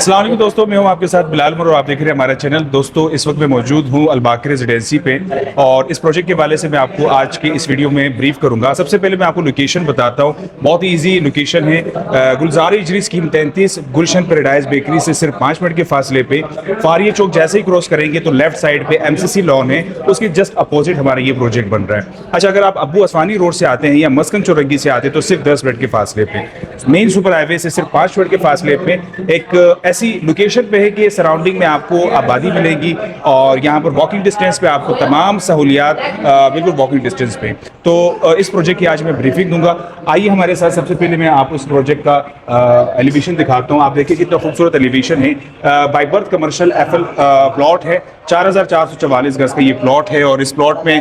अस्सलाम वालेकुम दोस्तों, मैं हूं आपके साथ बिलाल और आप देख रहे हैं हमारा चैनल। दोस्तों, इस वक्त मैं मौजूद हूं अलबाकी रेजिडेंसी पे और इस प्रोजेक्ट के हवाले से मैं आपको आज के इस वीडियो में ब्रीफ करूंगा। सबसे पहले मैं आपको लोकेशन बताता हूं। बहुत ही ईजी लोकेशन है। गुलजार इजरी स्कीम 33 गुलशन पैराडाइज बेकरी से सिर्फ 5 मिनट के फासले पे। फारिया चौक जैसे ही क्रॉस करेंगे तो लेफ्ट साइड पे MCC लॉन है, उसके जस्ट अपोजिट हमारा ये प्रोजेक्ट बन रहा है। अच्छा, अगर आप अबू असवानी रोड से आते हैं या मस्कन चौरंगी से आते हैं तो सिर्फ 10 मिनट के फासले पे, मेन सुपर हाईवे से सिर्फ 5 मिनट के फासले पे एक ऐसी लोकेशन पे है कि सराउंडिंग में आपको आबादी मिलेगी और यहाँ पर वॉकिंग डिस्टेंस पे आपको तमाम सहूलियात बिल्कुल वॉकिंग डिस्टेंस पे। तो इस प्रोजेक्ट की आज मैं ब्रीफिंग दूंगा। आइए हमारे साथ। सबसे पहले मैं आपको इस प्रोजेक्ट का एलिवेशन दिखाता हूँ। आप देखिए कितना खूबसूरत एलिवेशन है। By birth commercial FL plot है। 4444 गज का ये प्लॉट है और इस प्लॉट में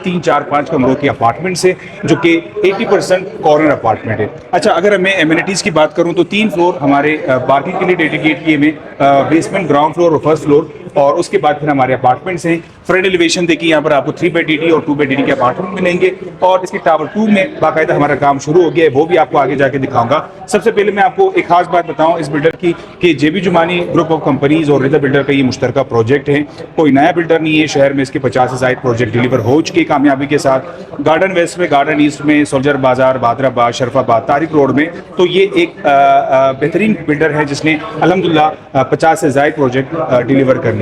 3, 4, 5 कमरों की अपार्टमेंट्स है जो कि 80% कॉर्नर अपार्टमेंट है। अच्छा, अगर मैं एमिनिटीज़ की बात करूं तो 3 फ्लोर हमारे पार्किंग के लिए डेडिकेट किए में, बेसमेंट, ग्राउंड फ्लोर और फर्स्ट फ्लोर, और उसके बाद फिर हमारे अपार्टमेंट्स हैं। फ्रंट एलिवेशन देखिए, यहाँ पर आपको 3 बेड DD और 2 बेड DD के अपार्टमेंट मिलेंगे और इसके टावर 2 में बाकायदा हमारा काम शुरू हो गया है, वो भी आपको आगे जाके दिखाऊंगा। सबसे पहले मैं आपको एक खास बात बताऊं इस बिल्डर की कि JB Jumani group of companies और रिदा बिल्डर का ये मुश्तरका प्रोजेक्ट है। कोई नया बिल्डर नहीं है। शहर में इसके 50 से ज़ायद प्रोजेक्ट डिलीवर हो चुके कामयाबी के साथ। गार्डन वेस्ट में, गार्डन ईस्ट में, सोल्जर बाजार, बादराबाद, शरफाबाद, तारिक रोड में। तो ये एक बेहतरीन बिल्डर है जिसने अल्हम्दुलिल्लाह 50 से ज़ायद प्रोजेक्ट डिलीवर करनी।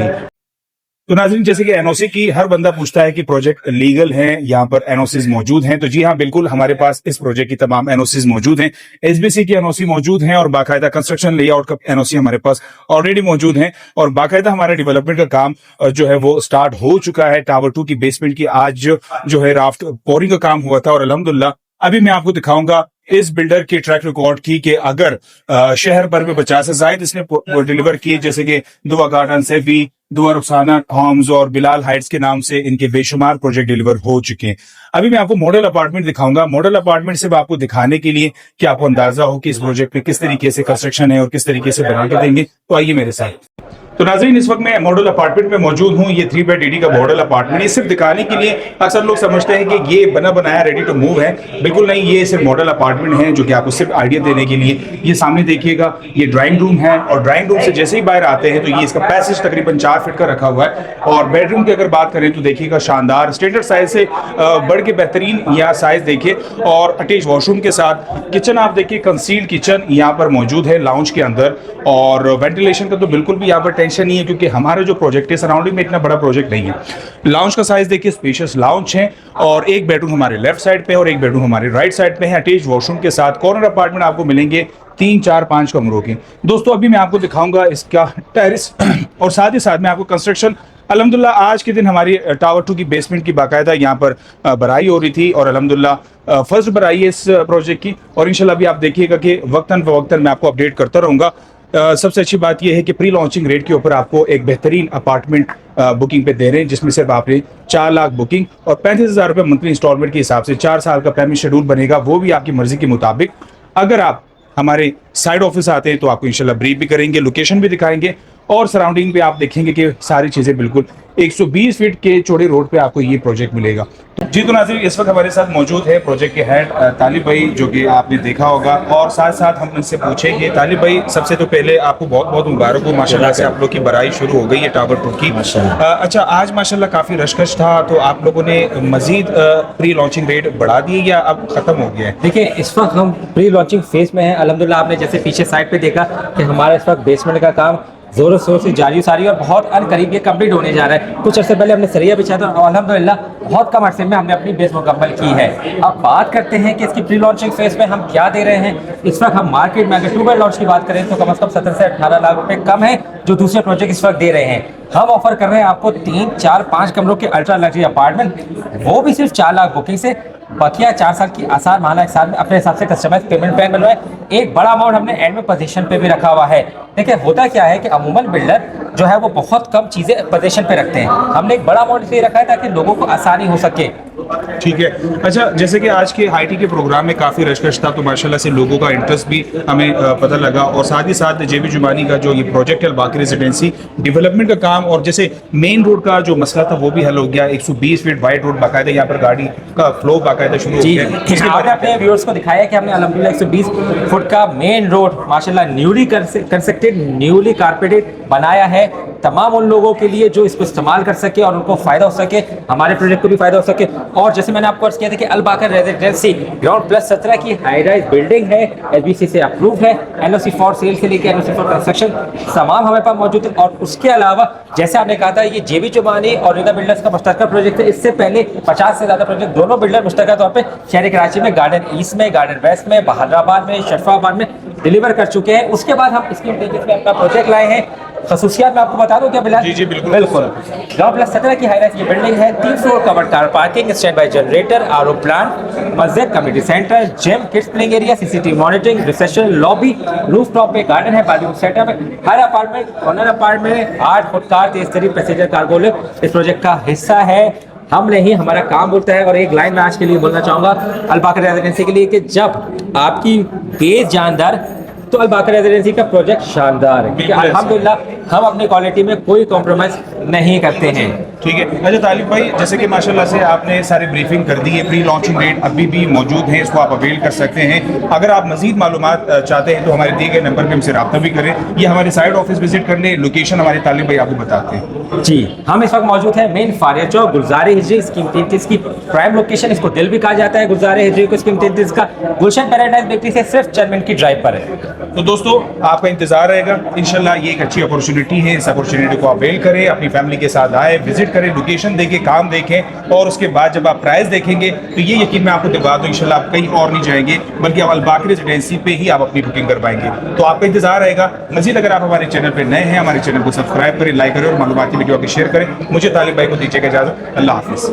तो नाज़रीन, जैसे कि NOC की हर बंदा पूछता है कि प्रोजेक्ट लीगल है, यहाँ पर NOCs मौजूद हैं, तो जी हाँ, बिल्कुल हमारे पास इस प्रोजेक्ट की तमाम NOCs मौजूद हैं। SBC की NOC मौजूद हैं और बाकायदा कंस्ट्रक्शन लेआउट का NOC हमारे पास ऑलरेडी मौजूद हैं और बाकायदा हमारा डेवलपमेंट का काम जो है वो स्टार्ट हो चुका है। टावर 2 की बेसमेंट की आज जो है राफ्ट पोरिंग का काम हुआ था और अल्हम्दुलिल्लाह अभी मैं आपको दिखाऊंगा इस बिल्डर की ट्रैक रिकॉर्ड की कि अगर शहर भर में 50 से ज़ायद इसने डिलीवर किए, जैसे कि दुआ गार्डन से भी, दुआ रुखसाना होम्स और बिलाल हाइट्स के नाम से इनके बेशुमार प्रोजेक्ट डिलीवर हो चुके हैं। अभी मैं आपको मॉडल अपार्टमेंट दिखाऊंगा। मॉडल अपार्टमेंट सिर्फ आपको दिखाने के लिए कि आपको अंदाजा हो कि इस प्रोजेक्ट में किस तरीके से कंस्ट्रक्शन है और किस तरीके से बना के देंगे। तो आइए मेरे साथ। तो नाज़रीन, इस वक्त मैं मॉडल अपार्टमेंट में मौजूद हूँ। ये 3 बेड DD का मॉडल अपार्टमेंट है। सिर्फ दिखाने के लिए अक्सर लोग समझते हैं कि ये बना बनाया रेडी टू मूव है। बिल्कुल नहीं, ये सिर्फ मॉडल अपार्टमेंट है जो कि आपको सिर्फ आइडिया देने के लिए। ये सामने देखिएगा, ये ड्राइंग रूम है और ड्राइंग रूम से जैसे ही बाहर आते हैं तो ये इसका पैसेज तकरीबन 4 फीट का रखा हुआ है। और बेडरूम की अगर बात करें तो देखिएगा, शानदार स्टैंडर्ड साइज से बढ़ के बेहतरीन यहाँ साइज देखिए और अटैच वॉशरूम के साथ। किचन आप देखिए, कंसील्ड किचन यहाँ पर मौजूद है लाउंज के अंदर और वेंटिलेशन का तो बिल्कुल भी यहाँ पर टेंशन नहीं है क्योंकि हमारा जो प्रोजेक्ट है सराउंडिंग में इतना बड़ा प्रोजेक्ट नहीं है। लाउंज का साइज देखिए, स्पेशियस लाउंज है और एक बेडरूम हमारे लेफ्ट साइड पे और एक बेडरूम हमारे राइट साइड पे है, अटैच वॉशरूम के साथ। कॉर्नर अपार्टमेंट आपको मिलेंगे 3, 4, 5 कमरों के। दोस्तों, अभी मैं आपको दिखाऊंगा इसका टेरेस और साथ ही साथ मैं आपको कंस्ट्रक्शन। अल्हम्दुलिल्लाह आज के दिन हमारी टावर 2 की बेसमेंट की बाकायदा यहाँ पर बराई हो रही थी और अल्हम्दुलिल्लाह फर्स्ट बराई है इस प्रोजेक्ट की और इंशाल्लाह अभी आप देखिएगा कि वक्तन फवक्तन मैं आपको अपडेट करता रहूँगा। सबसे अच्छी बात यह है कि प्री लॉन्चिंग रेट के ऊपर आपको एक बेहतरीन अपार्टमेंट बुकिंग पे दे रहे हैं जिसमें सिर्फ आपने 4 लाख बुकिंग और 35,000 रुपये मंथली इंस्टॉलमेंट के हिसाब से 4 साल का पेमेंट शेड्यूल बनेगा, वो भी आपकी मर्जी के मुताबिक। अगर आप हमारे साइड ऑफिस आते हैं तो आपको इंशाल्लाह ब्रीफ भी करेंगे, लोकेशन भी दिखाएंगे और सराउंडिंग पे आप देखेंगे कि सारी चीज़ें बिल्कुल 120 फीट के चौड़े रोड पे आपको ये प्रोजेक्ट मिलेगा। जी, तो नाज़रीन, इस वक्त हमारे साथ मौजूद है प्रोजेक्ट के हेड तालिब भाई, जो कि आपने देखा होगा और साथ साथ हम इनसे पूछेंगे। तालिब भाई, सबसे तो पहले आपको बहुत बहुत मुबारक हो, माशाल्लाह से आप लोग की बराई शुरू हो गई है टावर 2 की। अच्छा, आज माशाल्लाह काफ़ी रशकश था, तो आप लोगों ने मजीद प्री लॉन्चिंग रेट बढ़ा दी या अब खत्म हो गया है? देखिए, इस वक्त हम प्री लॉन्चिंग फेज में हैं। अल्हम्दुलिल्लाह आपने जैसे पीछे साइड पे देखा कि हमारा इस वक्त बेसमेंट का काम जोरों शोर से जारी सारी और बहुत अनकरीब ये कंप्लीट होने जा रहा है। कुछ अर्से पहले हमने सरिया बिछाया था और अल्हम्दुलिल्लाह बहुत कम अर्से में हमने अपनी बेस मुकम्मल की है। अब बात करते हैं कि इसकी प्री लॉन्चिंग फेज में हम क्या दे रहे हैं। इस वक्त हम मार्केट में अगर 2 बेड लॉन्च की बात करें तो कम से कम 17 से 18 लाख रुपए कम है जो दूसरे प्रोजेक्ट इस वक्त दे रहे हैं। हम ऑफर कर रहे हैं आपको 3, 4, 5 कमरों के अल्ट्रा लग्जरी अपार्टमेंट, वो भी सिर्फ 4 लाख बुकिंग से। बकिया 4 साल की आसार माना एक साल में अपने हिसाब से कस्टमाइज पेमेंट प्लान बनवाए। एक बड़ा अमाउंट हमने एंड में पोजीशन पे भी रखा हुआ है। देखिए, होता क्या है कि अमूमन बिल्डर जो है वो बहुत कम चीज़ें पोजीशन पे रखते हैं। हमने एक बड़ा अमाउंट इसलिए रखा है ताकि लोगों को आसानी हो सके। ठीक है। अच्छा, जैसे कि आज के आईटी के प्रोग्राम में काफ़ी रशकश था, तो माशाल्लाह से लोगों का इंटरेस्ट भी हमें पता लगा, और साथ ही साथ जेबी जुमानी का जो ये प्रोजेक्ट है अलबाकी रेजिडेंसी डेवलपमेंट का काम, और जैसे मेन रोड का जो मसला था वो भी हल हो गया। 120 फीट वाइड रोड बाकायदा यहाँ पर गाड़ी का फ्लो बाकायदा शुरू हो जी गया है। इसके आपने अपने व्यूअर्स को दिखाया कि हमने अल्हम्दुलिल्लाह 120 फुट का मेन रोड माशाल्लाह न्यूली कंस्ट्रक्टेड, न्यूली कारपेटेड बनाया है, तमाम उन लोगों के लिए जो इसको इस्तेमाल कर सके और उनको फायदा हो सके, हमारे प्रोजेक्ट को भी फायदा हो सके। और जैसे मैंने आपको अर्ज किया था कि अलबाकर रेजिडेंसी ग्राउंड प्लस 17 की हाई राइज बिल्डिंग है, एसबीसी से अप्रूव है, एनओसी फॉर सेल से लेकर एनओसी फॉर कंस्ट्रक्शन तमाम हमारे पास मौजूद है। और उसके अलावा जैसे आपने कहा था ये जेबी जुमानी और रिदा बिल्डर्स का मुश्तरका प्रोजेक्ट है। इससे पहले 50 से ज्यादा प्रोजेक्ट दोनों बिल्डर मुश्तरका तौर पर शहर कराची में गार्डन ईस्ट में, गार्डन वेस्ट में, बहादुराबाद में, शरफाबाद में डिलीवर कर चुके हैं। उसके बाद हम इसकी में अपना प्रोजेक्ट लाए हैं। खसूसियात मैं आपको बता दूं क्या बिलाल? जी बिल्कुल ग्राउंड प्लस 17 की हाई राइज की बिल्डिंग है, 3 floor covered car parking, standby generator, RO plant, मस्जिद, community centre, gym, kids playing area, CCTV monitoring, reception, lobby, rooftop पे गार्डन है, बाथरूम सेटअप है। हर apartment, corner apartment 8 foot car, तेज तरीन passenger cargo lift इस project का हिस्सा है। हम नहीं, हमारा काम बोलता है। और एक लाइन मैं आज के लिए बोलना चाहूंगा अलबाकर रेजिडेंसी के लिए कि जब आपकी बेस जानदार तो अलबाकर रेजिडेंसी का प्रोजेक्ट शानदार है, क्योंकि अल्हम्दुलिल्लाह हम अपनी क्वालिटी में कोई कॉम्प्रोमाइज नहीं करते हैं। ठीक है। अच्छा तालिब भाई, जैसे कि माशाल्लाह से आपने सारी ब्रीफिंग कर दी है, प्री लॉन्चिंग डेट अभी भी मौजूद है, इसको आप अवेल कर सकते हैं। अगर आप मजीद मालूमात चाहते हैं तो हमारे दिए गए नंबर पे हमसे रब्ता भी करें, या हमारे साइड ऑफिस विजिट कर लें। लोकेशन हमारे तालिब भाई आपको बताते हैं। जी हम इस वक्त मौजूद है मेन फारिया चौक, गुलजार हिजरी स्कीम 33 की प्राइम लोकेशन, इसको दिल भी कहा जाता है गुलजार हिजरी को, स्कीम 33 का गुलशन पैराडाइज बेकरी से सिर्फ 4 मिनट की ड्राइव पर है। तो दोस्तों आपका इंतजार रहेगा, इंशाल्लाह ये एक अच्छी अपॉर्चुनिटी है। इस अपॉर्चुनिटी को अवेल करें, अपनी फैमिली के साथ आए, विजिट करें, लोकेशन देखें, काम देखें, और उसके बाद जब आप प्राइस देखेंगे तो ये यकीन मैं आपको दिलवा दूं इंशाल्लाह आप कहीं और नहीं जाएंगे, बल्कि आप अलबाकर रेजिडेंसी पे ही आप अपनी बुकिंग कर पाएंगे। तो आपका इंतजार रहेगा। मजीद अगर आप हमारे चैनल पर नए हैं, हमारे चैनल को सब्सक्राइब करें, लाइक करें और मालूमाती वीडियो को शेयर करें। मुझे तालिब भाई को दीजिएगा इजाजत। अल्लाह हाफिज़।